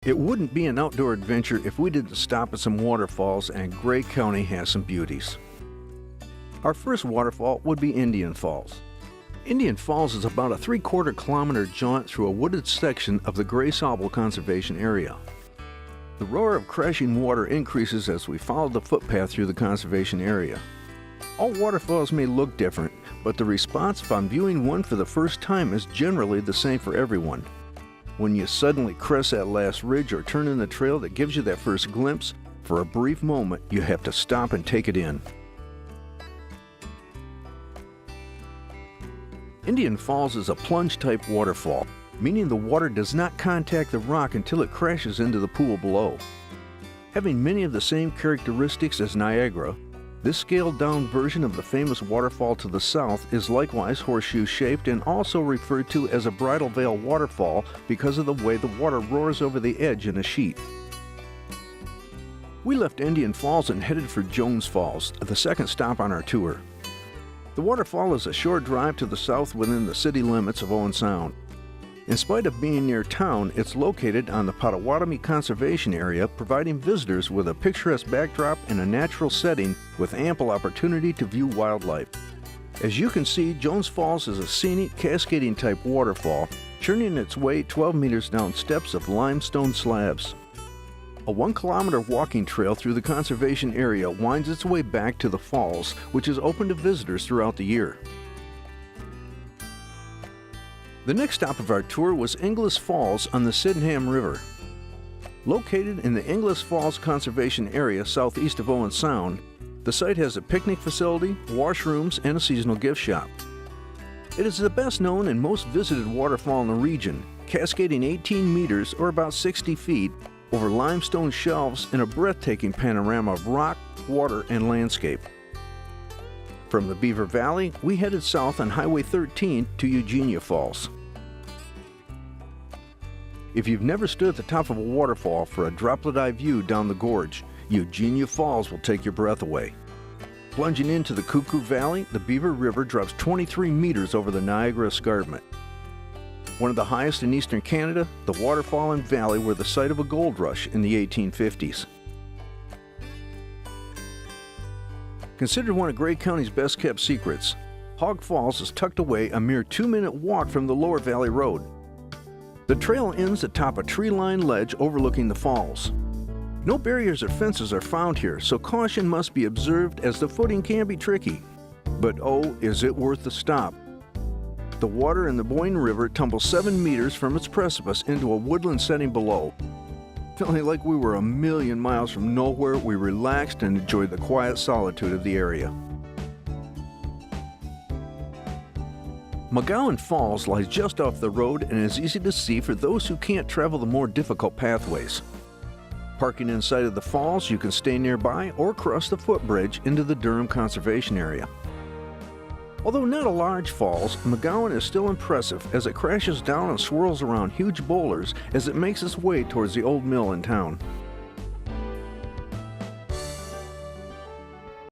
It wouldn't be an outdoor adventure if we didn't stop at some waterfalls, and Gray County has some beauties. Our first waterfall would be Indian Falls. Indian Falls is about a 3/4 kilometer jaunt through a wooded section of the Gray Sauble Conservation Area. The roar of crashing water increases as we follow the footpath through the conservation area. All waterfalls may look different, but the response upon viewing one for the first time is generally the same for everyone. When you suddenly crest that last ridge or turn in the trail that gives you that first glimpse, for a brief moment you have to stop and take it in. Indian Falls is a plunge-type waterfall, meaning the water does not contact the rock until it crashes into the pool below. Having many of the same characteristics as Niagara, this scaled-down version of the famous waterfall to the south is likewise horseshoe-shaped and also referred to as a bridal veil waterfall because of the way the water roars over the edge in a sheet. We left Indian Falls and headed for Jones Falls, the second stop on our tour. The waterfall is a short drive to the south within the city limits of Owen Sound. In spite of being near town, it's located on the Potawatomi Conservation Area, providing visitors with a picturesque backdrop and a natural setting with ample opportunity to view wildlife. As you can see, Jones Falls is a scenic, cascading-type waterfall, churning its way 12 meters down steps of limestone slabs. A 1-kilometer walking trail through the conservation area winds its way back to the falls, which is open to visitors throughout the year. The next stop of our tour was Inglis Falls on the Sydenham River. Located in the Inglis Falls Conservation Area southeast of Owen Sound, the site has a picnic facility, washrooms, and a seasonal gift shop. It is the best known and most visited waterfall in the region, cascading 18 meters or about 60 feet over limestone shelves in a breathtaking panorama of rock, water, and landscape. From the Beaver Valley, we headed south on Highway 13 to Eugenia Falls. If you've never stood at the top of a waterfall for a droplet-eye view down the gorge, Eugenia Falls will take your breath away. Plunging into the Cuckoo Valley, the Beaver River drops 23 meters over the Niagara escarpment. One of the highest in eastern Canada, the waterfall and valley were the site of a gold rush in the 1850s. Considered one of Gray County's best-kept secrets, Hoggs Falls is tucked away a mere 2-minute walk from the Lower Valley Road. The trail ends atop a tree-lined ledge overlooking the falls. No barriers or fences are found here, so caution must be observed as the footing can be tricky. But oh, is it worth the stop. The water in the Boyne River tumbles 7 meters from its precipice into a woodland setting below. Feeling like we were a million miles from nowhere, we relaxed and enjoyed the quiet solitude of the area. McGowan Falls lies just off the road and is easy to see for those who can't travel the more difficult pathways. Parking inside of the falls, you can stay nearby or cross the footbridge into the Durham Conservation Area. Although not a large falls, McGowan is still impressive as it crashes down and swirls around huge boulders as it makes its way towards the old mill in town.